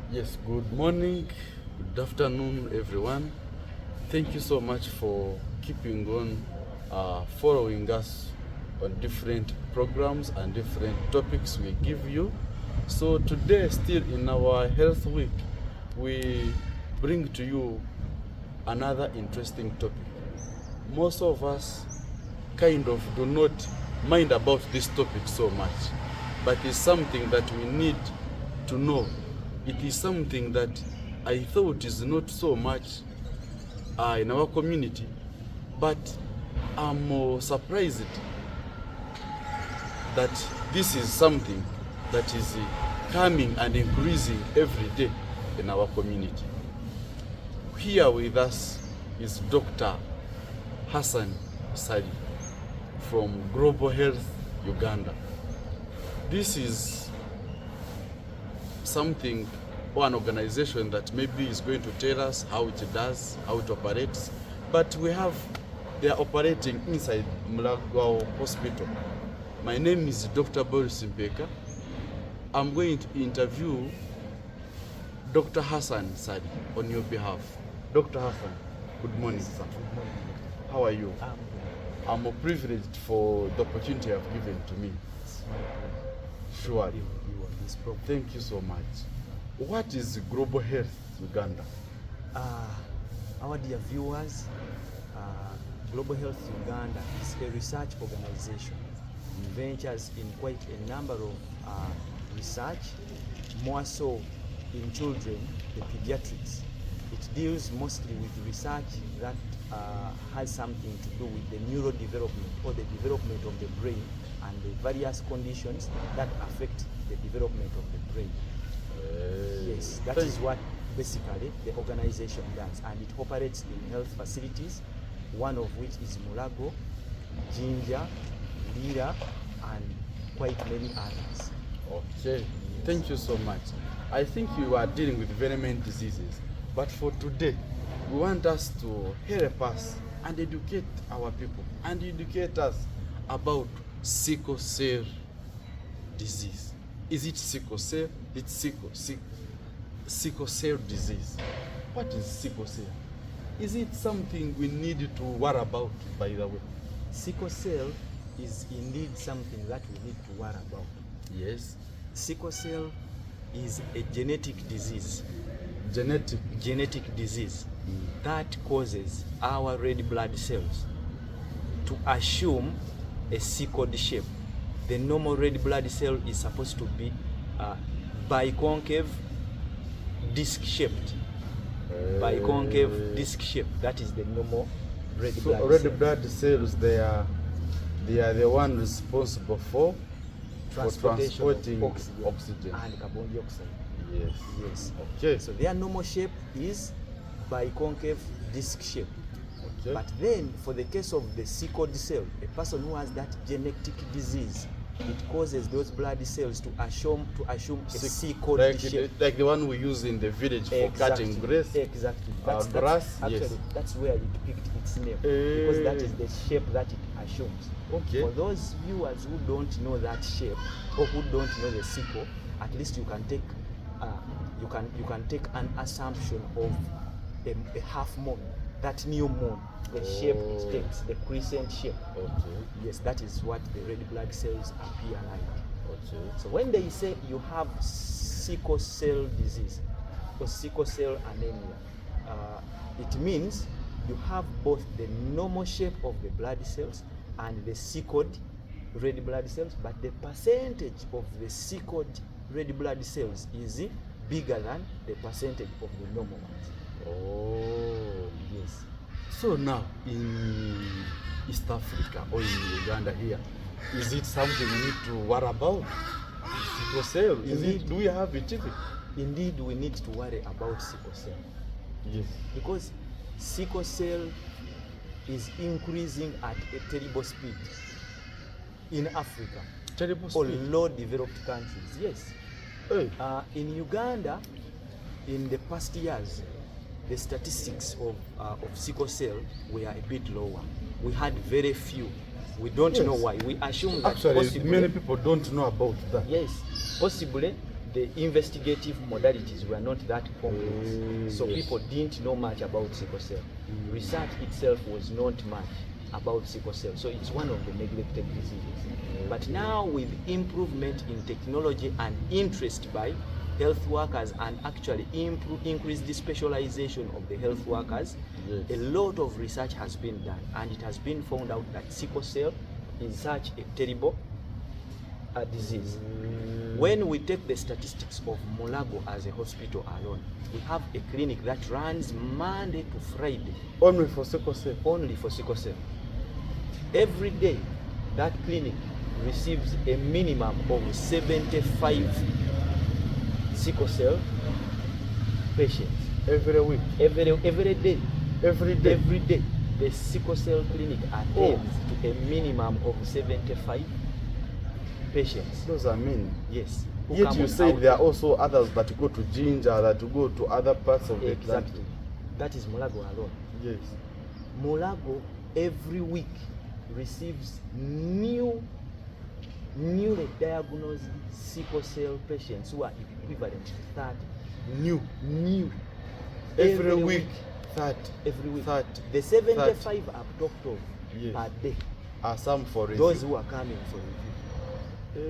Yes, good morning, good afternoon, everyone. Thank you so much for keeping on following us on different programs and different topics we give you. So today, still in our health week, we bring to you another interesting topic. Most of us kind of do not mind about this topic so much, but it's something that we need to know. It is something that I thought is not so much in our community, but I'm surprised that this is something that is coming and increasing every day in our community. Here with us is Dr. Hassan Ssali from Global Health Uganda. This is something or an organization that maybe is going to tell us how it does, how it operates, but they are operating inside Mulago Hospital. My name is Dr. Boris Mpeka. I'm going to interview Dr. Hassan Ssali on your behalf. Dr. Hassan, good morning, sir. Good morning. How are you? I'm I'm privileged for the opportunity you have given to me. Sure. you on this program. Thank you so much. What is Global Health Uganda? Our dear viewers, Global Health Uganda is a research organization. It ventures in quite a number of research, more so in children, the pediatrics. It deals mostly with research that has something to do with the neurodevelopment or the development of the brain and the various conditions that affect the development of the brain. Yes, that is what basically the organization does, and it operates in health facilities, one of which is Mulago, Jinja, Lira, and quite many others. Okay, thank you so much. I think you are dealing with very many diseases, but for today, we want us to help us and educate our people and educate us about sickle cell disease. Is it sickle cell? It's sickle cell disease. What is sickle cell? Is it something we need to worry about, by the way? Sickle cell is indeed something that we need to worry about. Yes. Sickle cell is a genetic disease. Genetic disease that causes our red blood cells to assume a sickled shape. The normal red blood cell is supposed to be biconcave disc shaped. Biconcave disc shaped. That is the normal red blood cell. Red blood cells, they are the one responsible for transporting oxygen and carbon dioxide. Yes. Okay. So their normal shape is biconcave disc shape. Okay. But then for the case of the sickled cell, a person who has that genetic disease, it causes those blood cells to assume a sickled shape. Like the one we use in the village for cutting grass. Exactly. Grass. Actually, yes. That's where it picked its name, because that is the shape that it assumes. Okay. For those viewers who don't know that shape or who don't know the sickle, at least you can take an assumption of a half moon, that new moon, the shape it takes, the crescent shape. Okay. Yes, that is what the red blood cells appear like. Okay. So when they say you have sickle cell disease or sickle cell anemia, it means you have both the normal shape of the blood cells and the sickled red blood cells, but the percentage of the sickled red blood cells is bigger than the percentage of the normal ones. Oh. Yes. So now in East Africa or in Uganda here, is it something we need to worry about? Sickle cell? Do we have it? Indeed, we need to worry about sickle cell. Yes. Because sickle cell is increasing at a terrible speed in Africa. Terrible or speed. low developed countries. Yes. Hey. In Uganda, in the past years, the statistics of sickle cell were a bit lower. We had very few. We don't know why. We assume that actually possibly, many people don't know about that. yes, possibly the investigative modalities were not that complex, so people didn't know much about sickle cell. Research itself was not much about sickle cell, so it's one of the neglected diseases. But now with improvement in technology and interest by health workers and actually increase the specialization of the health workers, a lot of research has been done, and it has been found out that sickle cell is such a terrible disease. When we take the statistics of Mulago as a hospital alone, we have a clinic that runs Monday to Friday. Only for sickle cell? Only for sickle cell. Every day, that clinic receives a minimum of 75 sickle cell patients. Every week? Every day. Every day? Every day. The sickle cell clinic attends to a minimum of 75 patients. Those are many. Yes. Yet you say there are also others that go to Ginger, that go to other parts of the country. Exactly. That is Mulago alone. Yes. Mulago every week receives newly diagnosed sickle cell patients who are equivalent to 30. New. Every week. 30. Every week. 30. The 75 I've talked of per day are some for review. Those who are coming for review.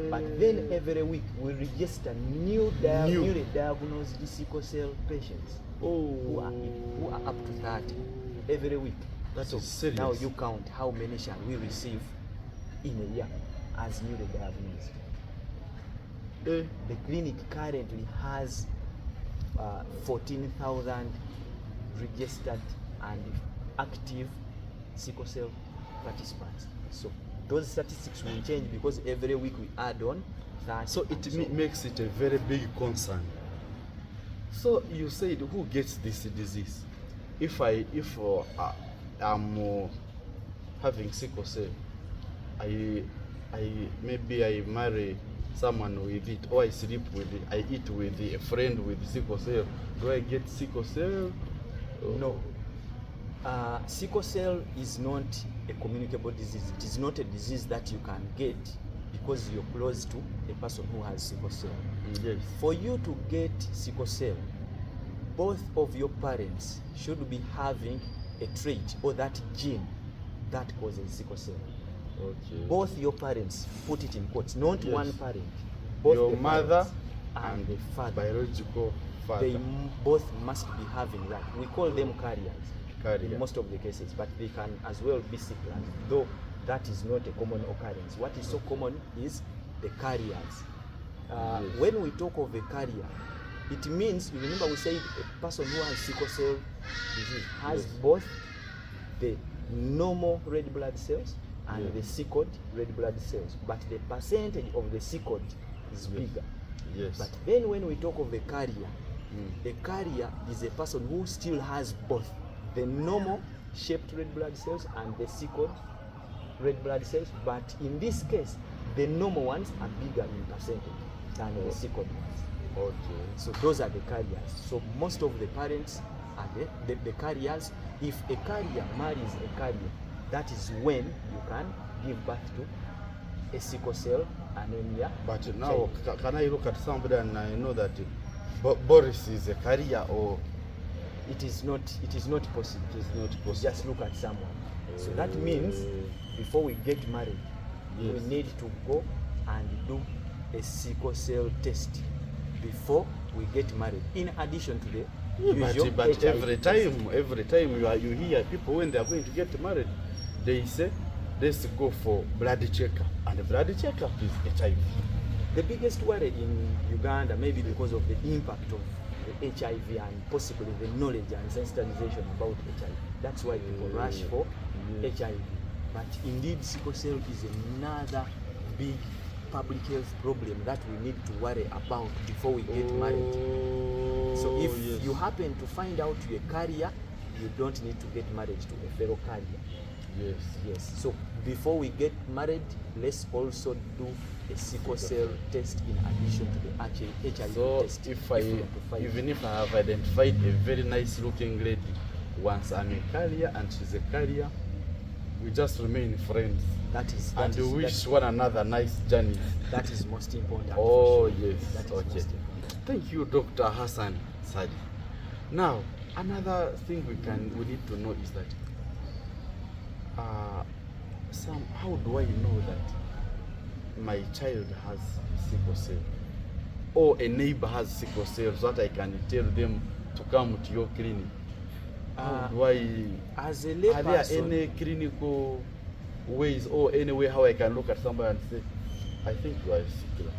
But then every week we register newly diagnosed sickle cell patients who are up to 30 every week. That's so serious. Now you count how many shall we receive in a year as newly diagnosed. The clinic currently has 14,000 registered and active sickle cell participants. So those statistics will change because every week we add on 30. So it makes it a very big concern. So you said, who gets this disease? If I'm having sickle cell, maybe I marry someone with it, or I sleep with it, I eat with a friend with sickle cell. Do I get sickle cell? No. Sickle cell is not a communicable disease. It is not a disease that you can get because you're close to a person who has sickle cell. Yes. For you to get sickle cell, both of your parents should be having a trait or that gene that causes sickle cell. Okay. Both your parents, put it in quotes, not one parent. Both your mother and the father, biological father. They both must be having that. We call them carriers in most of the cases, but they can as well be sickle, though that is not a common occurrence. What is so common is the carriers. When we talk of a carrier, it means, you remember we said a person who has sickle cell disease has both the normal red blood cells and the sickled red blood cells, but the percentage of the sickled is bigger. Yes. But then when we talk of a carrier is a person who still has both the normal shaped red blood cells and the sickled red blood cells, but in this case, the normal ones are bigger in percentage than the sickled ones. Okay. So those are the carriers. So most of the parents are the carriers. If a carrier marries a carrier, that is when you can give birth to a sickle cell anemia. But now, can I look at somebody and I know that Boris is a carrier, or it is not possible. It is not possible. Just look at someone. So that means before we get married, we need to go and do a sickle cell test before we get married. In addition to the usual but every time you hear people when they are going to get married, they say let's go for blood checkup, and the blood checkup is HIV. The biggest worry in Uganda, maybe because of the impact of the HIV and possibly the knowledge and sensitization about HIV. That's why people rush for HIV. But indeed, sickle cell is another big public health problem that we need to worry about before we get married. So if you happen to find out you're a carrier, you don't need to get married to a fellow carrier. Yes. So before we get married, let's also do a sickle cell test in addition to the HIV test. So even if I have identified a very nice looking lady, once I'm a carrier and she's a carrier, we just remain friends. We wish one another nice journey. That is most important. Oh, yes. That is okay. Most important. Thank you, Dr. Hassan Ssali. Now, another thing we need to know is that how do I know that my child has sickle cell or a neighbor has sickle cell so that I can tell them to come to your clinic? How do I, as a lay are there person, any clinical ways or any way how I can look at somebody and say, I think you are sickle?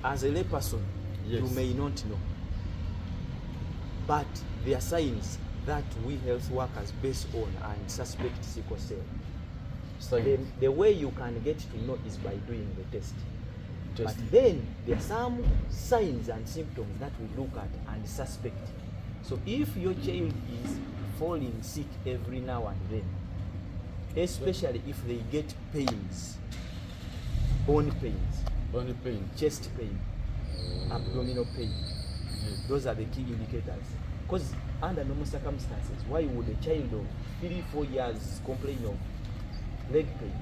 as a lay person, Yes. you may not know, but there are signs that we health workers base on and suspect sickle cell. The way you can get to know is by doing the test. But then there are some signs and symptoms that we look at and suspect. So if your child is falling sick every now and then, especially if they get pains, bone pain, chest pain, abdominal pain, those are the key indicators. Because under normal circumstances, why would a child of 3-4 years complain of leg pain?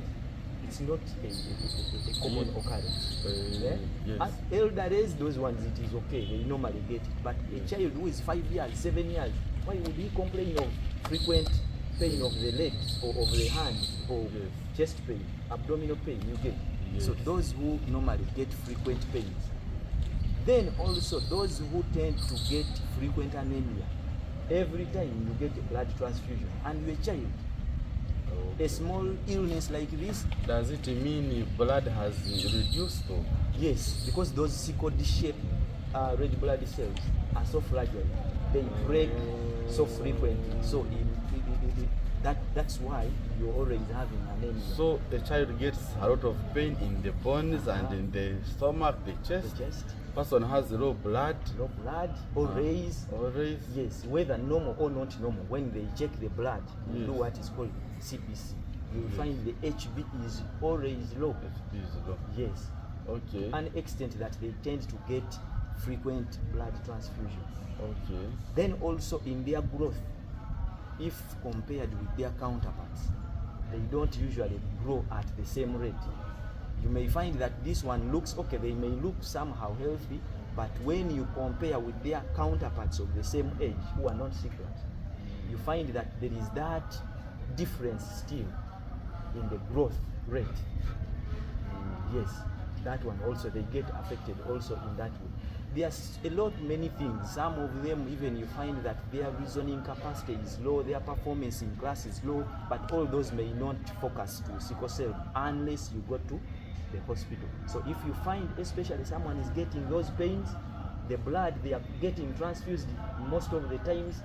It's not a common occurrence. Yes. At elderly, those ones it is okay, they normally get it. But a child who is 5 years, 7 years, why would he complain of frequent pain of the legs or of the hands or chest pain, abdominal pain? You get. Yes. So those who normally get frequent pains. Then also those who tend to get frequent anemia. Every time you get a blood transfusion and you're a child, a small illness like this. Does it mean blood has reduced though? Yes, because those sickle-shaped red blood cells are so fragile. They break so frequently. So that's why you're always having anemia. So the child gets a lot of pain in the bones and in the stomach, the chest. Person has low blood. Or raise. Yes. Whether normal or not normal, when they check the blood, you do what is called CPC. You will find the HB is always low. HB is low. Yes. Okay. To an extent that they tend to get frequent blood transfusion. Okay. Then also in their growth, if compared with their counterparts, they don't usually grow at the same rate. You may find that this one looks okay, they may look somehow healthy, but when you compare with their counterparts of the same age who are not sicklers, you find that there is that difference still in the growth rate. Yes, that one also, they get affected also in that way. There's many things. Some of them even you find that their reasoning capacity is low, their performance in class is low, but all those may not focus to sickle cell unless you go to the hospital. So if you find especially someone is getting those pains, the blood they are getting transfused most of the times,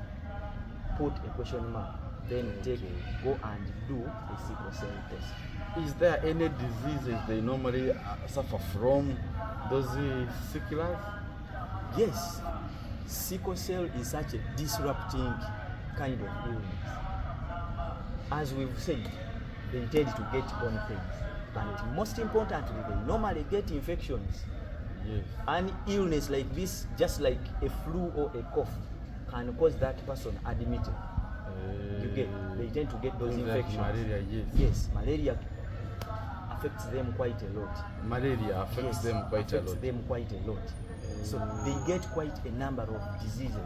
put a question mark. Then go and do a sickle cell test. Is there any diseases they normally suffer from, those sicklers? Yes, sickle cell is such a disrupting kind of illness. As we've said, they tend to get bone pains, but most importantly, they normally get infections. Yes. An illness like this, just like a flu or a cough, can cause that person admitted. You get, they tend to get those infections. Like malaria, Yes, malaria affects them quite a lot. Malaria affects them quite a lot. So they get quite a number of diseases.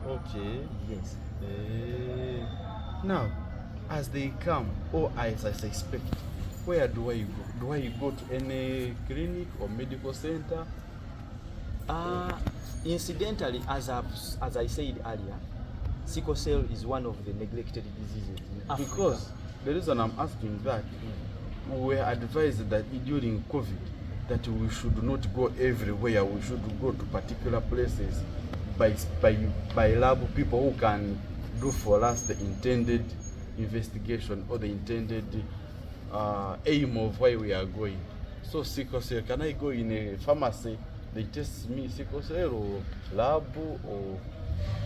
Okay. Yes. Now, as they come, or as I suspect, where do I go? Do I go to any clinic or medical center? Incidentally, as I said earlier, sickle cell is one of the neglected diseases in Africa. Because the reason I'm asking that, we were advised that during COVID, that we should not go everywhere. We should go to particular places by lab people who can do for us the intended investigation or the intended aim of where we are going. So sickle cell, can I go in a pharmacy, they test me sickle cell, or lab, or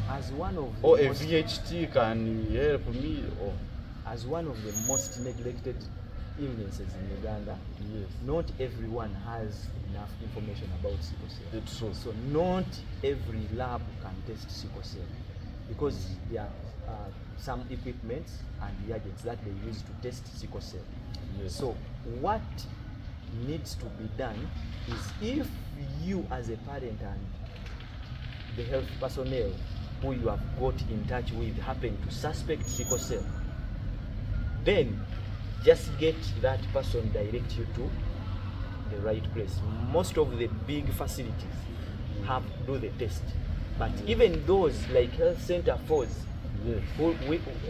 as one of or a VHT can help me, or as one of the most neglected illnesses in Uganda? Yes. Not everyone has enough information about sickle cell. It's true. So not every lab can test sickle cell because there are some equipments and reagents that they use to test sickle cell. Yes. So what needs to be done is, if you as a parent and the health personnel who you have got in touch with happen to suspect sickle cell, then just get that person direct you to the right place. Most of the big facilities have do the test, but even those like health center FOS,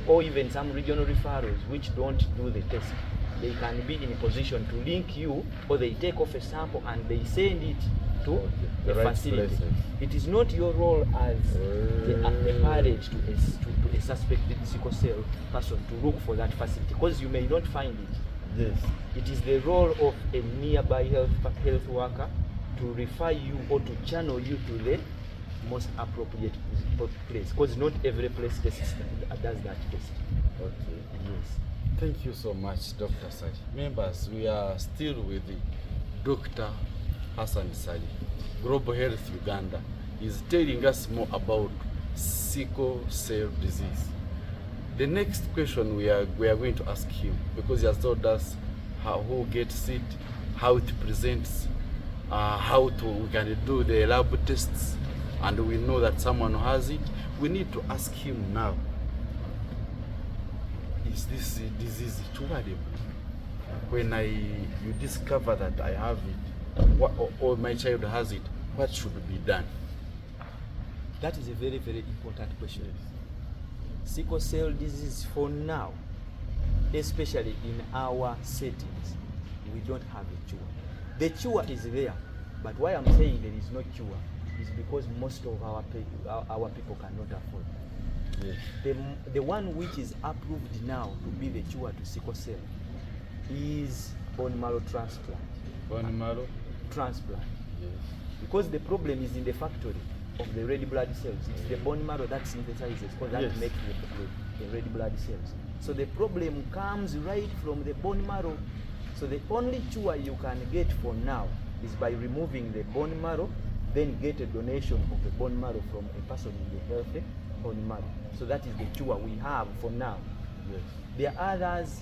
or even some regional referrals which don't do the test, they can be in a position to link you, or they take off a sample and they send it to the right facility. Places. It is not your role as the parent to a suspected sickle cell person to look for that facility, because you may not find it. Yes. It is the role of a nearby health worker to refer you or to channel you to the most appropriate place, because not every place does that test. Okay. Yes. Thank you so much, Dr. Ssali. Members, we are still with Dr. Hassan Ssali, Global Health Uganda. He's telling us more about sickle cell disease. The next question we are going to ask him, because he has told us who gets it, how it presents, we can do the lab tests, and we know that someone has it. We need to ask him now, is this disease curable? When you discover that I have it, or my child has it, what should be done? That is a very, very important question. Sickle cell disease, for now, especially in our settings, we don't have a cure. The cure is there, but why I'm saying there is no cure is because most of our people cannot afford. Yes. The one which is approved now to be the cure to sickle cell is bone marrow transplant. Bone marrow transplant. Yes. Because the problem is in the factory of the red blood cells. It's the bone marrow that synthesizes, or that yes. makes the red blood cells. So the problem comes right from the bone marrow. So the only cure you can get for now is by removing the bone marrow, then get a donation of the bone marrow from a person in the healthy bone marrow. So that is the cure we have for now. Yes. There are others,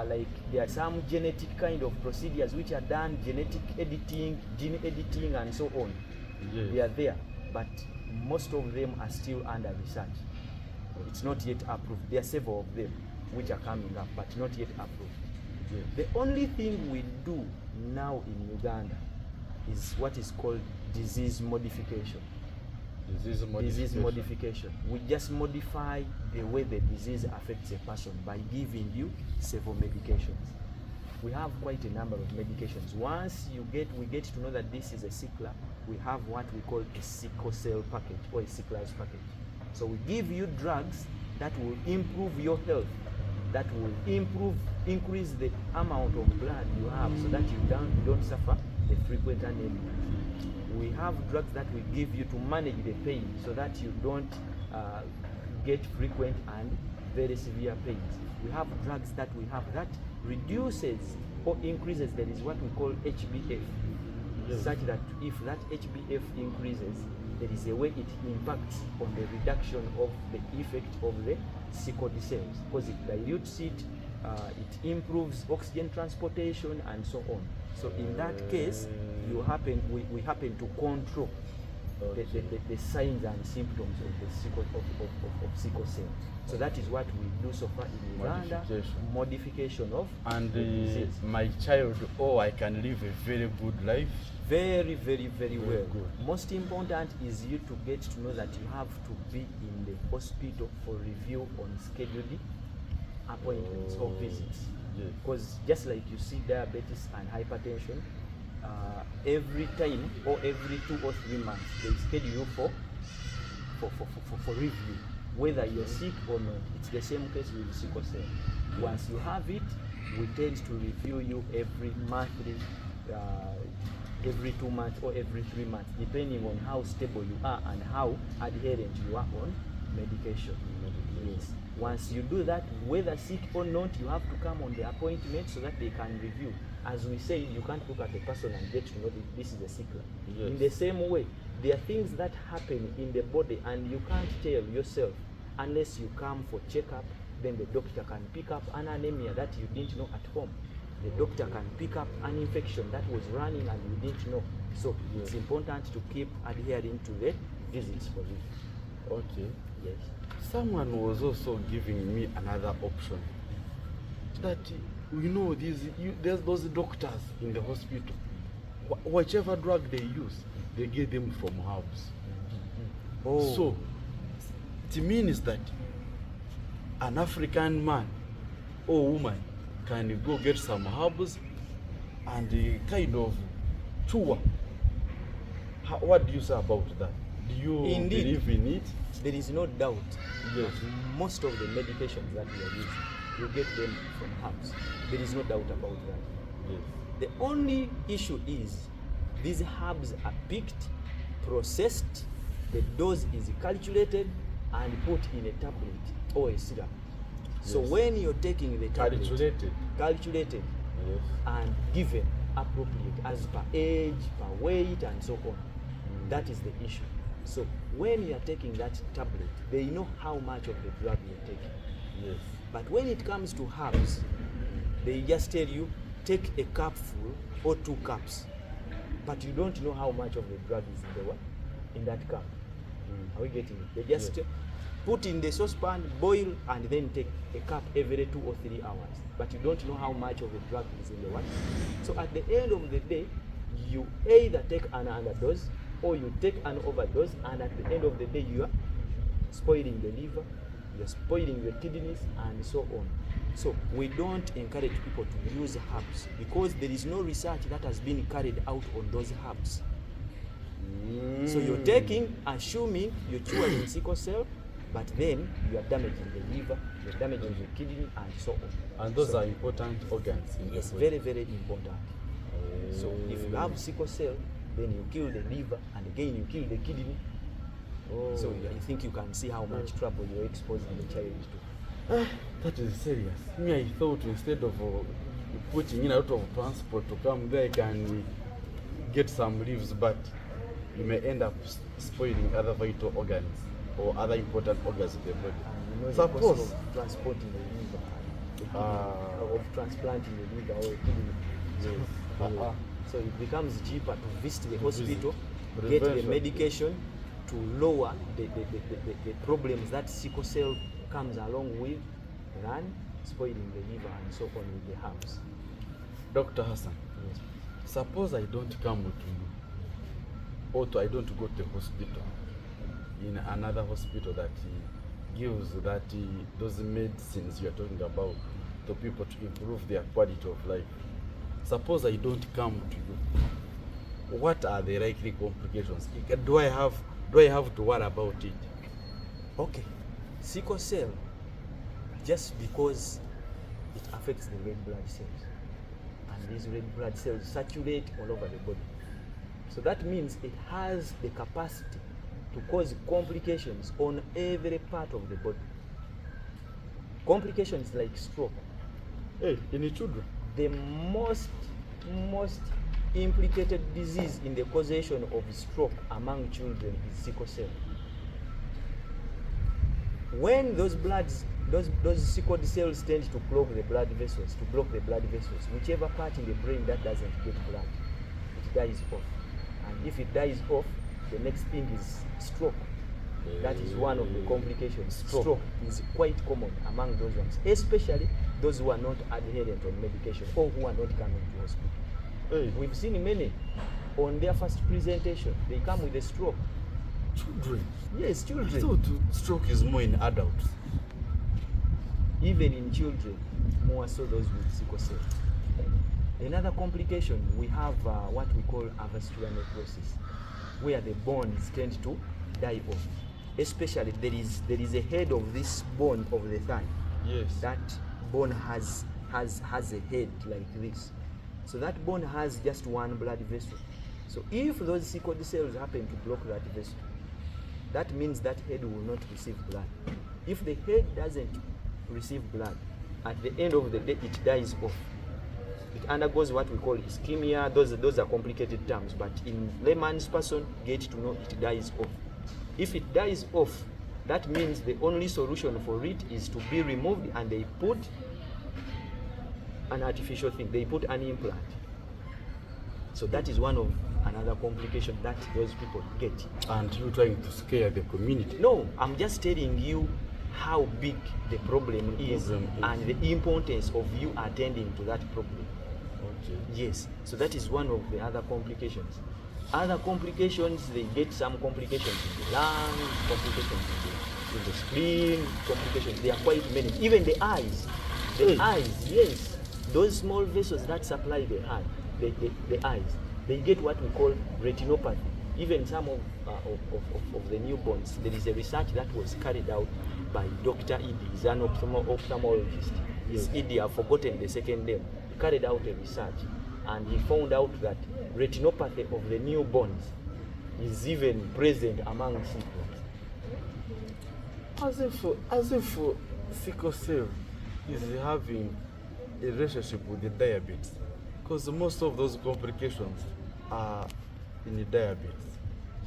like there are some genetic kind of procedures which are done, genetic editing, gene editing, and so on. Yes. They are there, but most of them are still under research. It's not yet approved. There are several of them which are coming up, but not yet approved. Yes. The only thing we do now in Uganda is what is called disease modification. Disease modification. We just modify the way the disease affects a person by giving you several medications. We have quite a number of medications. Once we get to know that this is a sickler, we have what we call a sickle cell package, or a sickler's package. So we give you drugs that will improve your health, that will increase the amount of blood you have, so that you don't suffer the frequent anemia. We have drugs that we give you to manage the pain, so that you don't get frequent and very severe pains. We have drugs that we have that reduces or increases, there is what we call HbF, such that if that HbF increases, there is a way it impacts on the reduction of the effect of the sickled cells, because it dilutes it, it improves oxygen transportation, and so on. So in that case, we happen to control the signs and symptoms of the sickle cell. So that is what we do so far in Uganda. Modification of disease. My child, I can live a very good life. Very, very, very well. Good. Most important is you to get to know that you have to be in the hospital for review on scheduled appointments or visits. Because just like you see diabetes and hypertension, every time or every 2 or 3 months they schedule you for review, whether you're sick or not. It's the same case with sickle cell. Once you have it, we tend to review you every monthly, every 2 months or every 3 months, depending on how stable you are and how adherent you are on medication. Yes. Once you do that, whether sick or not, you have to come on the appointment so that they can review. As we say, you can't look at a person and get to know that this is a sickler. Yes. In the same way, there are things that happen in the body and you can't tell yourself unless you come for checkup. Then the doctor can pick up an anemia that you didn't know at home. The doctor can pick up an infection that was running and you didn't know. So it's important to keep adhering to the visits for it. Okay. Yes. Someone was also giving me another option that there's those doctors in the hospital. Whichever drug they use, they get them from herbs. Oh. So it means that an African man or woman can go get some herbs and kind of chew. What do you say about that? Do you Indeed. believe in it? There is no doubt Yes. that most of the medications that we are using, you get them from herbs. There is no doubt about that. Yes. The only issue is these herbs are picked, processed, the dose is calculated and put in a tablet or a syrup. So Yes. when you're taking the tablet, calculated Yes. and given appropriate as per age, per weight and so on, that is the issue. So when you are taking that tablet, they know how much of the drug you're taking. Yes. But when it comes to herbs, they just tell you, take a cupful or 2 cups. But you don't know how much of the drug is in that cup. Are we getting it? They just put in the saucepan, boil, and then take a cup every 2 or 3 hours. But you don't know how much of the drug is in the what. So at the end of the day, you either take an underdose or you take an overdose, and at the end of the day, you are spoiling the liver, you're spoiling your kidneys, and so on. So we don't encourage people to use herbs because there is no research that has been carried out on those herbs. So you're taking, assuming you're curing sickle cell, but then you are damaging the liver, you're damaging the kidney, and so on. And those are important organs in Yes, the body. very, very important. So if you have sickle cell, then you kill the liver, and again you kill the kidney. Oh. So I think you can see how much trouble you're exposing the child to. That is serious. Me, I thought instead of putting in a lot of transport to come there, can get some leaves, but you may end up spoiling other vital organs or other important organs of the body. And you know Suppose- the cost of transporting the liver, and the kidney, of transplanting the liver or the kidney. Yes. So it becomes cheaper to visit the visit. hospital, get the Prevention. medication to lower the problems that sickle cell comes along with, than spoiling the liver and so on with the herbs. Dr. Hassan, Yes. suppose I don't come to you, or I don't go to the hospital, in another hospital that gives those medicines you're talking about to people to improve their quality of life. Suppose I don't come to you, what are the likely complications? Do I have to worry about it? Okay, sickle cell, just because it affects the red blood cells, and these red blood cells saturate all over the body. So that means it has the capacity to cause complications on every part of the body. Complications like stroke. Hey, in the children? The most implicated disease in the causation of stroke among children is sickle cell. When those sickled cells tend to clog the blood vessels, to block the blood vessels, whichever part in the brain that doesn't get blood, it dies off. And if it dies off, the next thing is stroke. That is one of the complications. Stroke is quite common among those ones, especially those who are not adherent on medication or who are not coming to hospital. Hey. We've seen many on their first presentation, they come with a stroke. Children? Yes, I children. thought stroke is more in adults. Even in children, more so those with sickle cell. Another complication, we have what we call avascular necrosis, where the bones tend to die off. Especially there is a head of this bone of the thigh. Yes. That bone has a head like this. So that bone has just one blood vessel. So if those sickled cells happen to block that vessel, that means that head will not receive blood. If the head doesn't receive blood, at the end of the day it dies off. It undergoes what we call ischemia. Those are complicated terms, but in layman's person, get to know it dies off. If it dies off, that means the only solution for it is to be removed, and they put an artificial thing. They put an implant. So that is one of another complication that those people get. And you trying to scare the community? No, I'm just telling you how big the problem is and the importance of you attending to that problem. Okay. Yes, so that is one of the other complications. Other complications, they get some complications in the lungs, complications in the spleen, complications. There are quite many. Even the eyes. The eyes, yes. Those small vessels that supply the eye, the eyes, they get what we call retinopathy. Even some of the newborns, there is a research that was carried out by Dr. Idi, he's an ophthalmologist. Yes. Idi, I've forgotten the second name. He carried out a research and he found out that retinopathy of the newborns is even present among sickles. As if sickle cell is having a relationship with the diabetes, because most of those complications are in the diabetes.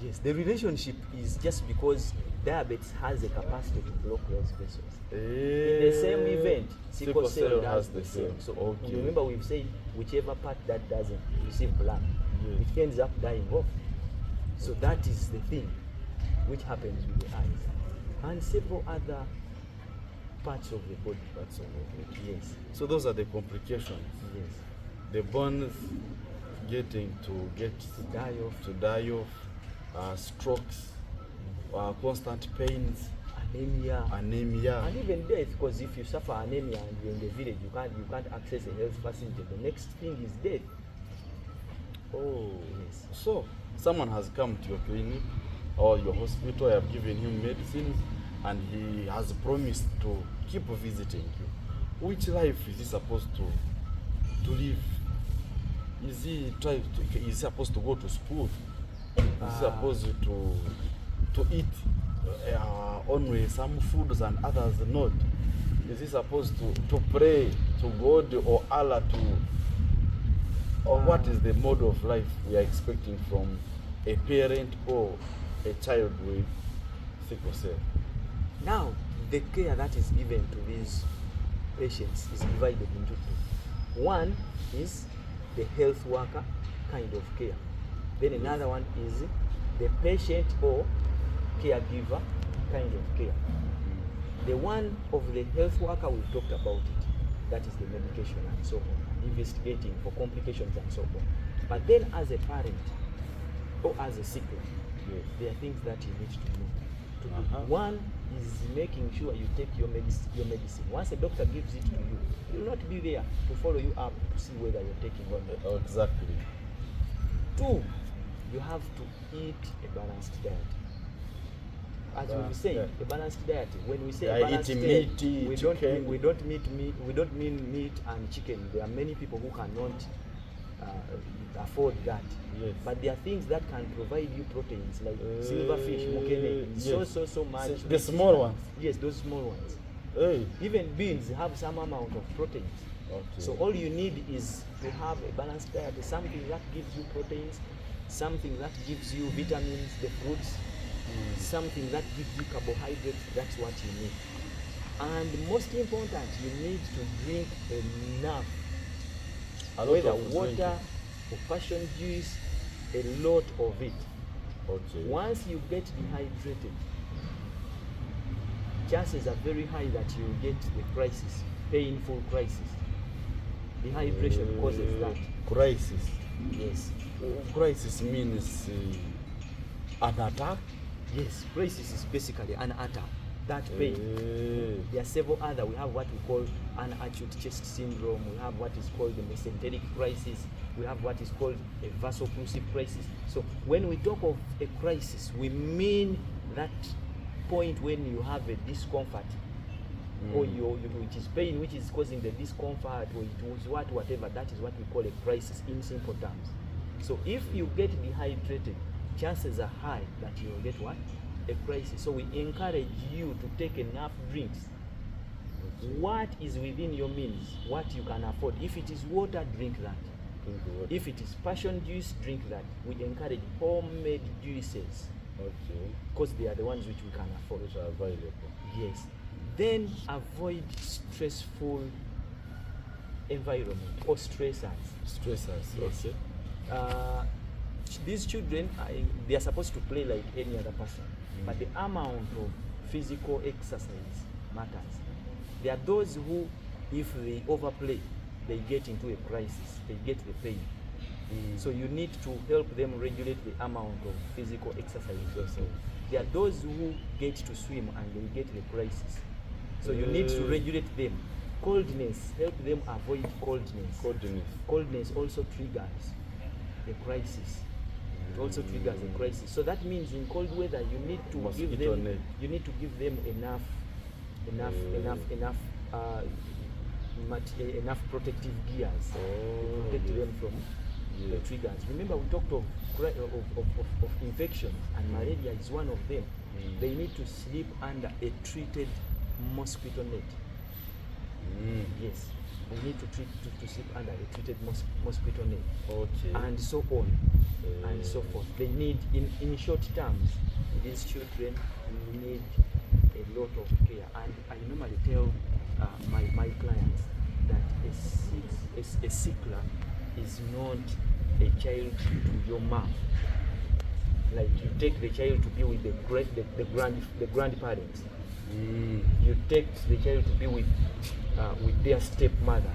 Yes, the relationship is just because diabetes has a capacity to block those vessels. In the same event, sickle cell does the same. So okay. Remember we've said whichever part that doesn't receive blood, it ends up dying off. So that is the thing which happens with the eyes. And several other parts of the body. Yes. So those are the complications. Yes. The bones getting to die off, strokes, constant pains, anemia, and even death. Because if you suffer anemia and you're in the village, you can't access a health facility. The next thing is death. Oh, yes. So someone has come to your clinic or your hospital, you have given him medicines, and he has promised to keep visiting you. Which life is he supposed to live? Is he supposed to go to school? Is he supposed to eat only some foods and others not? Is he supposed to pray to God or Allah or what is the mode of life we are expecting from a parent or a child with sickle cell? Now, the care that is given to these patients is divided into two. One is the health worker kind of care. Then another one is the patient or caregiver kind of care. The one of the health worker, we talked about it. That is the medication and so on, investigating for complications and so on. But then as a parent or as a sickle, there are things that you need to know. One is making sure you take your medicine. Once a doctor gives it to you, he will not be there to follow you up to see whether you're taking or not. Exactly. Two, you have to eat a balanced diet. As we say, a balanced diet. When we say a balanced diet, we don't mean meat and chicken. There are many people who cannot afford that. Yes. But there are things that can provide you proteins like silverfish, mukene, so much. The small ones? Yes, those small ones. Even beans have some amount of proteins. Okay. So all you need is to have a balanced diet, something that gives you proteins, something that gives you vitamins, the fruits, something that gives you carbohydrates. That's what you need. And most important, you need to drink enough. Whether water or passion juice, a lot of it. Okay. Once you get dehydrated, chances are very high that you will get the crisis, painful crisis. Dehydration causes that. Crisis? Yes. Crisis means an attack? Yes, crisis is basically an attack. That pain. There are several other. We have what we call an acute chest syndrome. We have what is called the mesenteric crisis. We have what is called a vaso-occlusive crisis. So when we talk of a crisis, we mean that point when you have a discomfort, or which is pain, which is causing the discomfort, or it was whatever. That is what we call a crisis in simple terms. So if you get dehydrated, chances are high that you will get what? A crisis. So we encourage you to take enough drinks. What is within your means, what you can afford. If it is water, drink that. If it is passion juice, drink that. We encourage homemade juices. Okay. Because they are the ones which we can afford. Which are available. Yes. Then avoid stressful environment or stressors. Stressors, yes. okay. these children, they are supposed to play like any other person, but the amount of physical exercise matters. There are those who, if they overplay, they get into a crisis, they get the pain. So you need to help them regulate the amount of physical exercise also. There are those who get to swim and they get the crisis. So you need to regulate them. Coldness, help them avoid coldness. Coldness also triggers a crisis. It also triggers a crisis. So that means in cold weather you need to give them enough protective gears to protect them from the triggers. Remember, we talked of infections, and malaria is one of them. They need to sleep under a treated mosquito net. Yes, they need to sleep under a treated mosquito net, and so on and so forth. They need, in short terms, these children need a lot of care. And I normally tell my clients that a sickler is not a child to your mom. Like you take the child to be with the grandparents. You take the child to be with their stepmothers.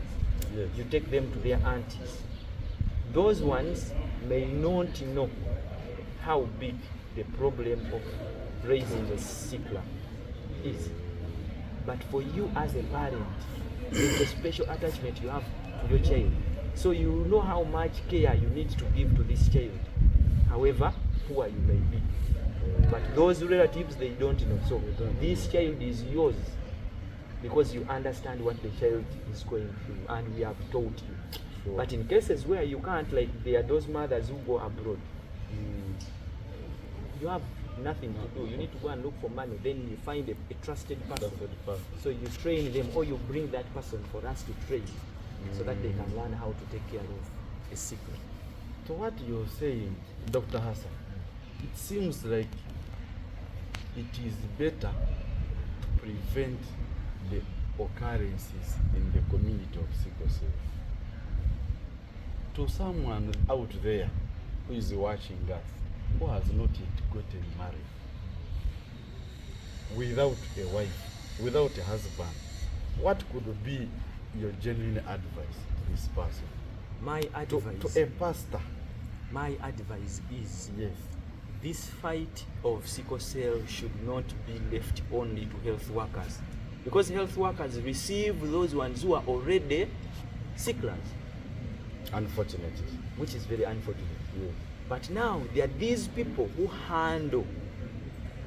Yes. You take them to their aunties. Those ones may not know how big the problem of raising a sickler is. But for you as a parent, there's a special attachment you have to your child. So you know how much care you need to give to this child, however poor you may be. But those relatives, they don't know. So this child is yours because you understand what the child is going through, and we have taught you. Sure. But in cases where you can't, like there are those mothers who go abroad, you have nothing to do. You need to go and look for money. Then you find a trusted person. So you train them, or you bring that person for us to train, so that they can learn how to take care of a sickle. So what you're saying, Dr. Hassan, it seems like it is better to prevent the occurrences in the community of sickle cell. To someone out there who is watching us, who has not yet gotten married, without a wife, without a husband, what could be your genuine advice to this person? My advice to a pastor. My advice is, yes, this fight of sickle cell should not be left only to health workers, because health workers receive those ones who are already sicklers. Unfortunately. Which is very unfortunate. Yes. But now there are these people who handle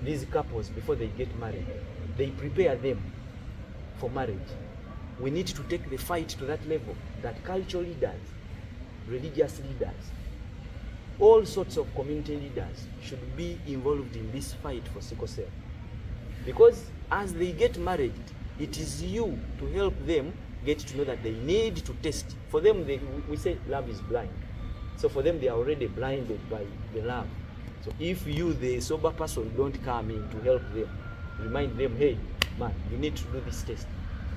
these couples before they get married. They prepare them for marriage. We need to take the fight to that level, that cultural leaders, religious leaders, all sorts of community leaders should be involved in this fight for sickle cell. Because as they get married, it is you to help them get to know that they need to test. For them, we say love is blind. So for them, they are already blinded by the love. So if you, the sober person, don't come in to help them, remind them, hey, man, you need to do this test.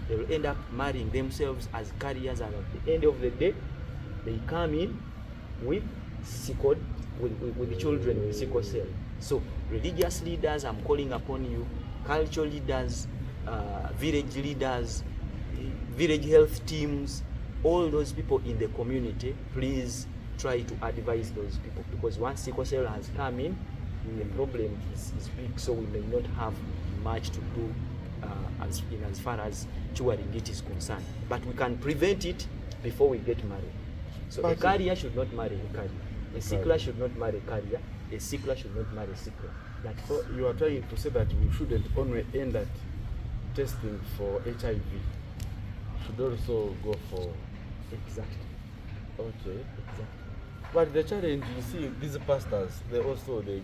They will end up marrying themselves as carriers, and at the end of the day, they come in with with the children with sickle cell. So religious leaders, I'm calling upon you, cultural leaders, village leaders, village health teams, all those people in the community, please try to advise those people, because once sickle cell has come in, the problem is big, so we may not have much to do as far as curing it is concerned. But we can prevent it before we get married. So a carrier should not marry a carrier. A sickler should not marry a carrier. A sickler should not marry a sickler. So you are trying to say that we shouldn't only end at testing for HIV. Should also go for... Exactly. Okay. Exactly. But the challenge, you see, these pastors, they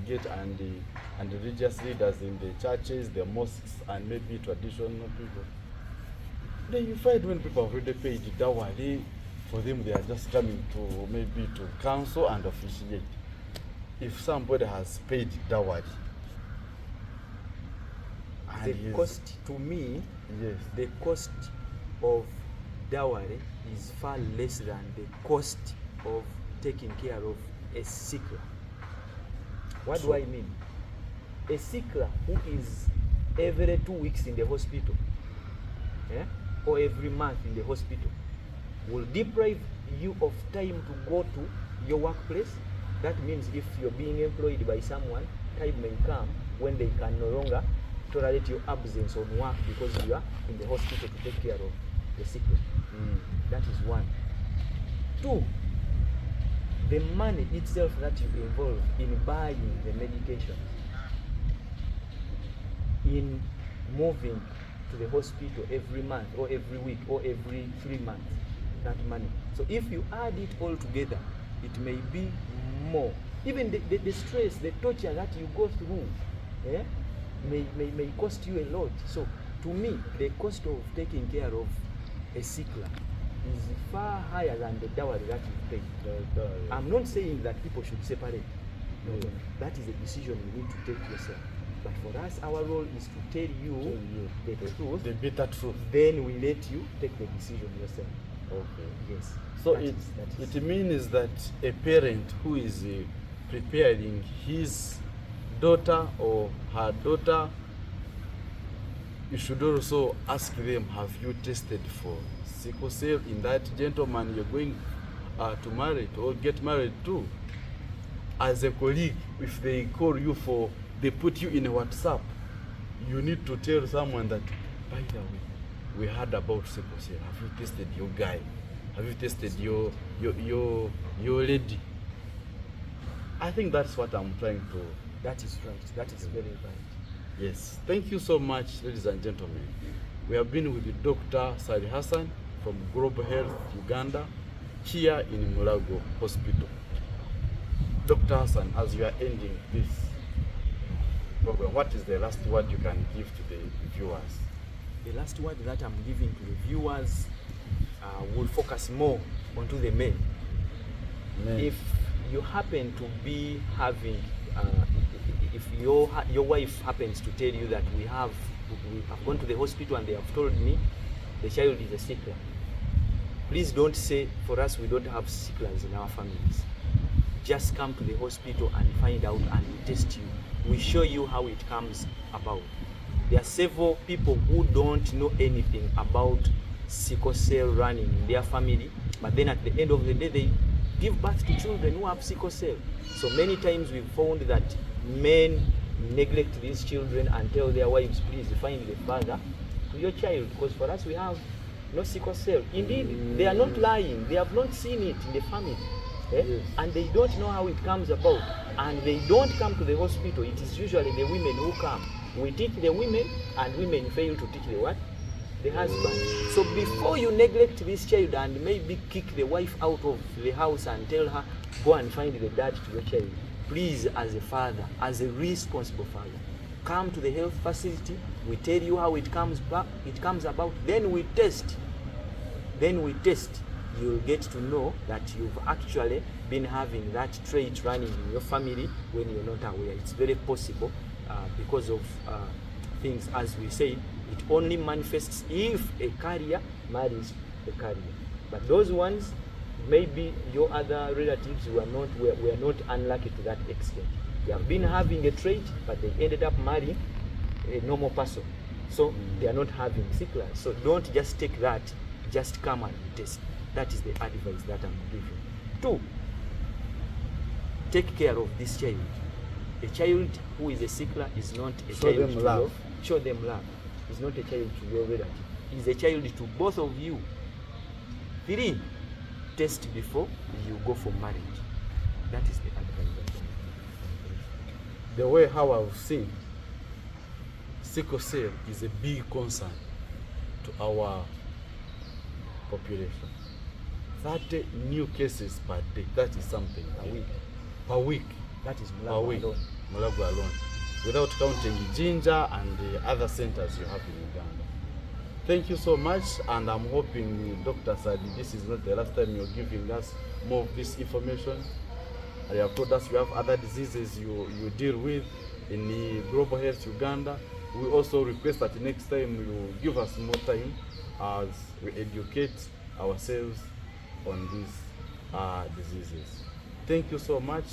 get and the religious leaders in the churches, the mosques, and maybe traditional people. Then you find when people have already paid the dowry, for them they are just coming to maybe to counsel and officiate. If somebody has paid dowry, the cost to me, yes, the cost of dowry is far less than the cost of taking care of a sickler. What do I mean? A sickler who is every 2 weeks in the hospital, or every month in the hospital, will deprive you of time to go to your workplace. That means if you're being employed by someone, time may come when they can no longer tolerate your absence on work because you are in the hospital to take care of the sick. That is one. Two, the money itself that you involve in buying the medication, in moving to the hospital every month or every week or every 3 months, that money. So if you add it all together, it may be more. Even the stress, the torture that you go through may cost you a lot. So to me, the cost of taking care of a sickler is far higher than the dowry that you pay. I'm not saying that people should separate. No. That is a decision you need to take yourself. But for us, our role is to tell you the truth, the bitter truth. Then we let you take the decision yourself. Okay. Yes. So it means that a parent who is preparing his daughter or her daughter, you should also ask them, have you tested for sickle cell in that gentleman you're going to marry or get married to? As a colleague, if they call you for, they put you in a WhatsApp, you need to tell someone that, by the way, we heard about sickle cell. Have you tested your guy? Have you tested your lady? I think that's what I'm trying to. That is right. That is very right. Yes. Thank you so much, ladies and gentlemen. We have been with Dr. Ssali Hassan from Global Health Uganda here in Mulago Hospital. Dr. Hassan, as you are ending this program, what is the last word you can give to the viewers? The last word that I'm giving to the viewers will focus more onto the men. If you happen to be having, if your wife happens to tell you that we have gone to the hospital and they have told me the child is a sickler, please don't say, for us we don't have sicklers in our families. Just come to the hospital and find out, and we test you. We show you how it comes about. There are several people who don't know anything about sickle cell running in their family, but then at the end of the day they give birth to children who have sickle cell. So many times we've found that men neglect these children and tell their wives, please find the father to your child, because for us we have no sickle cell. Indeed, they are not lying. They have not seen it in the family. Yes. And they don't know how it comes about. And they don't come to the hospital. It is usually the women who come. We teach the women, and women fail to teach the what? The husband. So before you neglect this child and maybe kick the wife out of the house and tell her, go and find the dad to your child, please, as a father, as a responsible father, come to the health facility. We tell you how it comes about. Then we test. You'll get to know that you've actually been having that trait running in your family when you're not aware. It's very possible because of things, as we say, it only manifests if a carrier marries a carrier. But those ones, maybe your other relatives were not unlucky to that extent. They have been having a trait, but they ended up marrying a normal person. So they are not having sickle. So don't just take that, just come and test. That is the advice that I'm giving. 2, take care of this child. A child who is a sickler is not a child to love. Show them love. Is not a child to your relative. Is a child to both of you. 3, test before you go for marriage. That is the advice that I'm giving. The way how I've seen, sickle cell is a big concern to our population. 30 new cases per day. That is something. Per week. That is Mulago alone. Without counting Jinja and the other centers you have in Uganda. Thank you so much, and I'm hoping, Dr. Ssali, this is not the last time you're giving us more of this information. You have told us you have other diseases you deal with in the Global Health Uganda. We also request that next time you give us more time as we educate ourselves on these diseases. Thank you so much.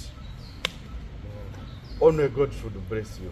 Only God should bless you.